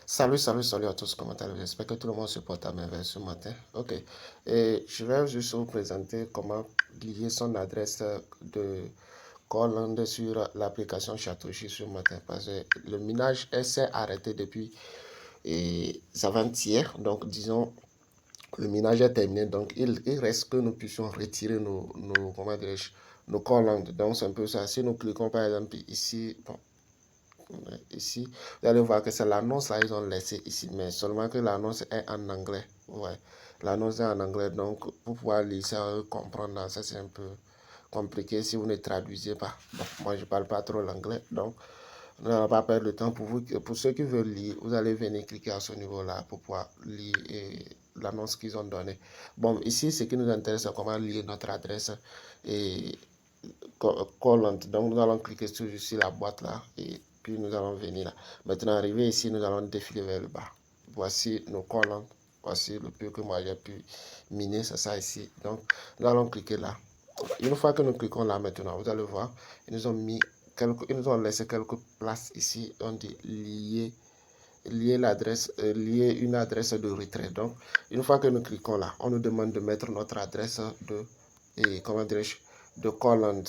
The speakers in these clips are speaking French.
Salut à tous, comment allez-vous? J'espère que tout le monde se porte à merveille ce matin. Ok, et je vais juste vous présenter comment lier son adresse de Golang sur l'application Chatouchi ce matin. Parce que le minage s'est arrêté depuis avant-hier. Donc, disons, le minage est terminé. Donc, il reste que nous puissions retirer comment dirais-je, nos Golang. Donc, c'est un peu ça. Si nous cliquons par exemple ici, bon, ici, vous allez voir que c'est l'annonce là, ils ont laissé ici, mais seulement que l'annonce est en anglais. Ouais, l'annonce est en anglais, donc pour pouvoir lire ça, comprendre ça, c'est un peu compliqué si vous ne traduisez pas. Bon, moi je parle pas trop l'anglais, donc on ne va pas perdre le temps pour vous. Pour ceux qui veulent lire, vous allez venir cliquer à ce niveau-là pour pouvoir lire l'annonce qu'ils ont donnée. Bon, ici, ce qui nous intéresse, c'est comment lire notre adresse et collant. Donc, nous allons cliquer sur la boîte là et puis nous allons venir là. Maintenant, arrivé ici, nous allons défiler vers le bas. Voici nos collants. Voici le peu que moi j'ai pu miner, c'est ça ici. Donc, nous allons cliquer là. Une fois que nous cliquons là maintenant, vous allez voir, ils nous ont mis ils nous ont laissé quelques places ici. On dit lier l'adresse, lier une adresse de retrait. Donc, une fois que nous cliquons là, on nous demande de mettre notre adresse comment dirais-je, de Collant.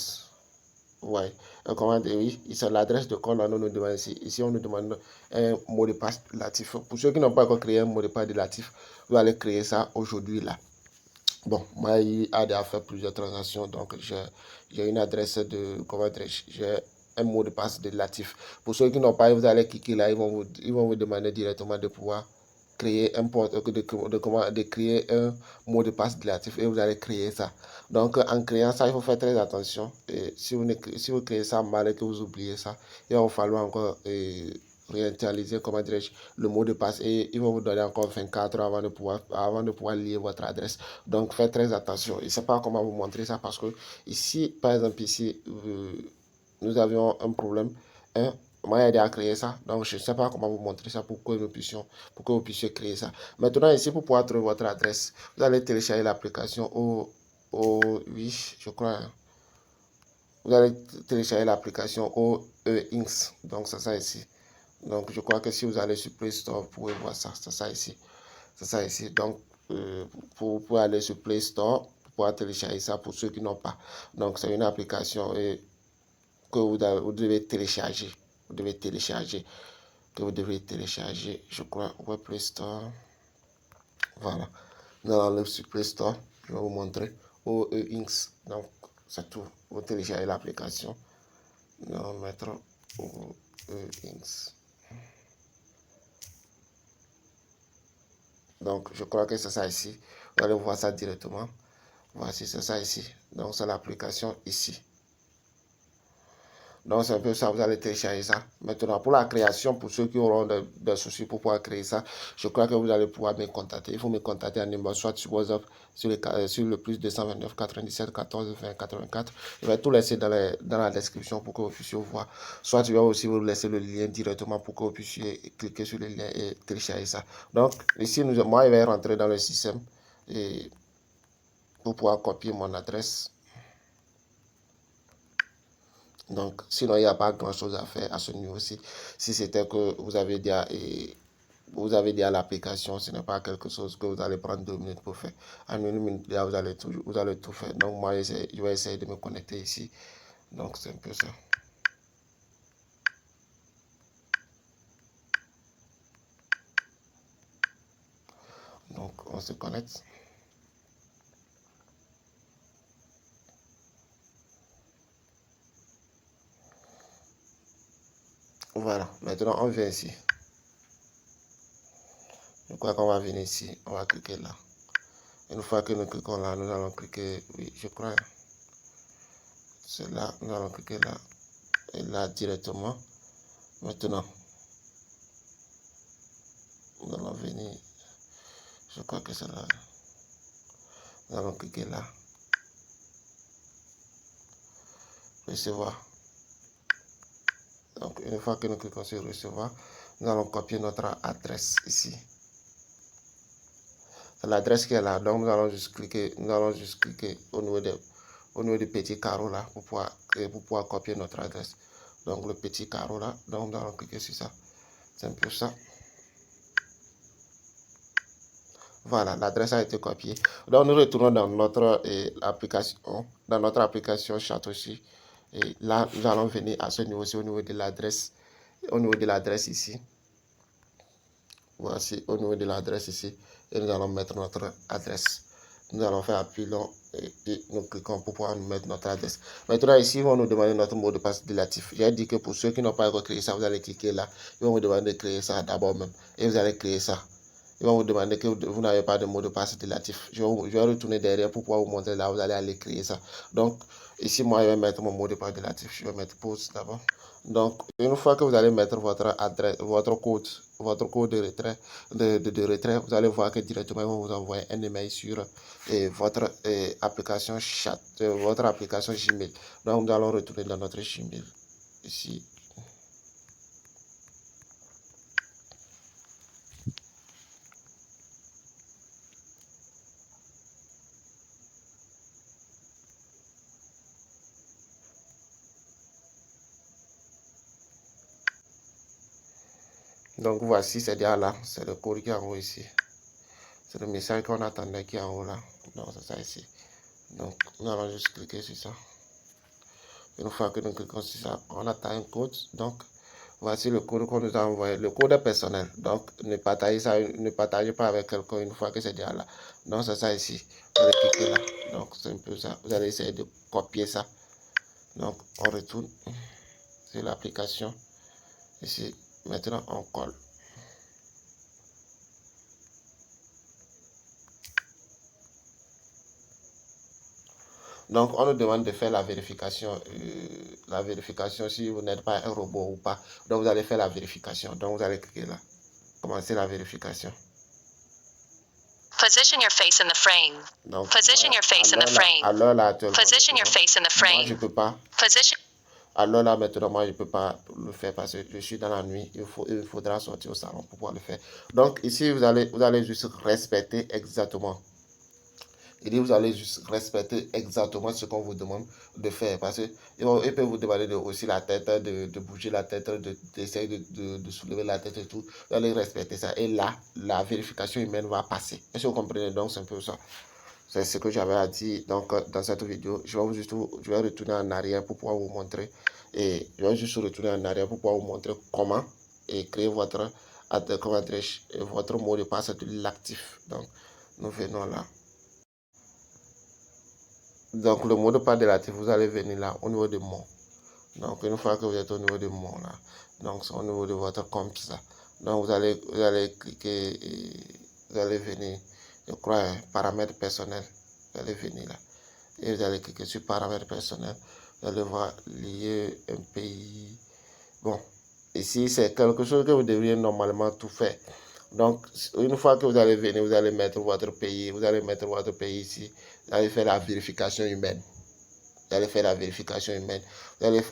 Ouais, comment dire, oui, c'est l'adresse de Collant, on nous demande ici. Ici, on nous demande un mot de passe relatif. Pour ceux qui n'ont pas encore créé un mot de passe relatif, vous allez créer ça aujourd'hui là. Bon, moi, il a déjà fait plusieurs transactions, donc j'ai une adresse de, comment dirais-je, j'ai un mot de passe de relatif. Pour ceux qui n'ont pas, vous allez cliquer là, ils vont vous demander directement de pouvoir créer un de créer un mot de passe relatif et vous allez créer ça. Donc, en créant ça, il faut faire très attention. Et si vous créez ça mal et que vous oubliez ça, il va vous falloir encore réinitialiser, comment dirais-je, le mot de passe et ils vont vous donner encore 24 heures avant de pouvoir lier votre adresse. Donc, faites très attention. Je ne sais pas comment vous montrer ça parce que ici, par exemple, ici, nous avions un problème. Moi, j'ai déjà créé ça. Donc, je ne sais pas comment vous montrer ça pour que vous puissiez créer ça. Maintenant, ici, pour pouvoir trouver votre adresse, vous allez télécharger l'application oui, je crois. Vous allez télécharger l'application OEINX. Donc, c'est ça ici. Donc, je crois que si vous allez sur Play Store, vous pouvez voir ça. C'est ça ici. C'est ça ici. Donc, vous pouvez aller sur Play Store pour pouvoir télécharger ça pour ceux qui n'ont pas. Donc, c'est une application que vous devez télécharger. Vous devez télécharger. Que vous devez télécharger. Je crois, Web Play Store. Voilà. Nous allons aller sur Play Store. Je vais vous montrer. OEINX. Donc, c'est tout. Vous téléchargez l'application. Nous allons mettre OEINX. Donc, je crois que c'est ça ici. Vous allez voir ça directement. Voici, c'est ça ici. Donc, c'est l'application ici. Donc, c'est un peu ça, vous allez télécharger ça. Maintenant, pour la création, pour ceux qui auront des soucis pour pouvoir créer ça, je crois que vous allez pouvoir me contacter. Il faut me contacter en numéro, soit sur WhatsApp, sur le plus 229 97 14 20 84. Je vais tout laisser dans la description pour que vous puissiez voir. Soit je vais aussi vous laisser le lien directement pour que vous puissiez cliquer sur le lien et télécharger ça. Donc, ici, moi, je vais rentrer dans le système et pour pouvoir copier mon adresse. Donc, sinon, il n'y a pas grand-chose à faire à ce niveau-ci. Si c'était que vous avez déjà l'application, ce n'est pas quelque chose que vous allez prendre 2 minutes pour faire. En 1 minute, là, vous allez tout faire. Donc, moi, je vais essayer de me connecter ici. Donc, c'est un peu ça. Donc, on se connecte. Voilà, maintenant, on vient ici. Je crois qu'on va venir ici. On va cliquer là. Une fois que nous cliquons là, nous allons cliquer, oui, je crois. C'est là, nous allons cliquer là. Et là, directement. Maintenant, nous allons venir. Je crois que c'est là. Nous allons cliquer là. Recevoir. Donc, une fois que nous cliquons sur recevoir, nous allons copier notre adresse ici. C'est l'adresse qui est là. Donc, nous allons juste cliquer au niveau du petit carreau là pour pouvoir copier notre adresse. Donc, le petit carreau là. Donc, nous allons cliquer sur ça. C'est un peu ça. Voilà, l'adresse a été copiée. Donc nous retournons dans notre application chat aussi. Et là, nous allons venir à ce niveau-ci, au niveau de l'adresse ici. Voici au niveau de l'adresse ici. Et nous allons mettre notre adresse. Nous allons faire appui long et puis nous cliquons pour pouvoir nous mettre notre adresse. Maintenant ici, ils vont nous demander notre mot de passe relatif. J'ai dit que pour ceux qui n'ont pas encore créé ça, vous allez cliquer là. Ils vont vous demander de créer ça d'abord même. Et vous allez créer ça. Ils vont vous demander que vous n'avez pas de mot de passe relatif. Je vais retourner derrière pour pouvoir vous montrer là. Vous allez aller créer ça. Donc ici, moi, je vais mettre mon mot de passe relatif. Je vais mettre pause d'abord. Donc, une fois que vous allez mettre votre adresse, votre code de retrait, de retrait, vous allez voir que directement, ils vont vous envoyer un email sur votre application chat, votre application Gmail. Donc, nous allons retourner dans notre Gmail ici. Donc, voici, c'est déjà là. C'est le code qui est en haut ici. C'est le message qu'on attendait qui est en haut là. Donc, c'est ça ici. Donc, nous allons juste cliquer sur ça. Une fois que nous cliquons sur ça, on attend un code. Donc, voici le code qu'on nous a envoyé. Le code est personnel. Donc, ne partagez pas avec quelqu'un une fois que c'est déjà là. Donc, c'est ça ici. Vous allez cliquer là. Donc, c'est un peu ça. Vous allez essayer de copier ça. Donc, on retourne sur l'application. Ici, maintenant, on colle. Donc, on nous demande de faire la vérification si vous n'êtes pas un robot ou pas. Donc, vous allez faire la vérification. Donc, vous allez cliquer là. Commencer la vérification. Position your face in the frame. Donc, Position your face in the frame. Alors là, actuellement, Position your face in the frame. moi, je peux pas. Position. Alors là, maintenant, moi, je ne peux pas le faire parce que je suis dans la nuit. Il faudra sortir au salon pour pouvoir le faire. Donc, ici, vous allez juste respecter exactement. Il dit, vous allez juste respecter exactement ce qu'on vous demande de faire. Parce qu'il peut vous demander de hausser la tête, de bouger la tête, d'essayer de soulever la tête et tout. Vous allez respecter ça. Et là, la vérification humaine va passer. Est-ce que vous comprenez? Donc, c'est un peu ça. C'est ce que j'avais à dire donc, dans cette vidéo. Je vais retourner en arrière pour pouvoir vous montrer. Et je vais juste retourner en arrière pour pouvoir vous montrer comment créer votre mot de passe de l'actif. Donc, nous venons là. Donc, le mot de passe de l'actif, vous allez venir là au niveau de mon. Donc, une fois que vous êtes au niveau de mon là, donc c'est au niveau de votre compte ça. Donc, vous allez cliquer et vous allez venir, je crois, paramètres personnels. Vous allez venir là. Et vous allez cliquer sur paramètres personnels. Vous allez voir lier un pays. Bon, ici, c'est quelque chose que vous devriez normalement tout faire. Donc, une fois que vous allez venir, vous allez mettre votre pays. Vous allez mettre votre pays ici. Vous allez faire la vérification humaine. Vous allez faire la vérification humaine. Vous allez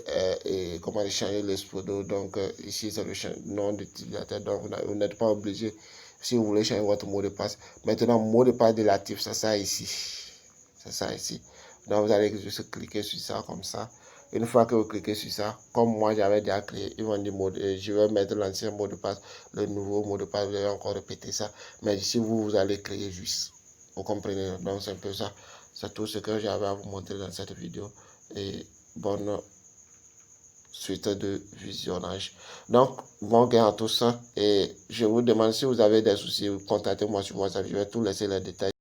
comment changer les pseudos. Donc, ici, c'est le nom d'utilisateur. Donc, vous n'êtes pas obligé. Si vous voulez changer votre mot de passe. Maintenant, mot de passe de l'actif, c'est ça ici. C'est ça ici. Donc, vous allez juste cliquer sur ça comme ça. Une fois que vous cliquez sur ça, comme moi j'avais déjà créé, ils vont dire je vais mettre l'ancien mot de passe, le nouveau mot de passe, je vais encore répéter ça. Mais ici, vous allez créer juste. Vous comprenez? Donc, c'est un peu ça. C'est tout ce que j'avais à vous montrer dans cette vidéo. Et bonne suite de visionnage. Donc, bon gain à tout ça. Et je vous demande si vous avez des soucis, contactez-moi sur WhatsApp. Je vais tout laisser les détails.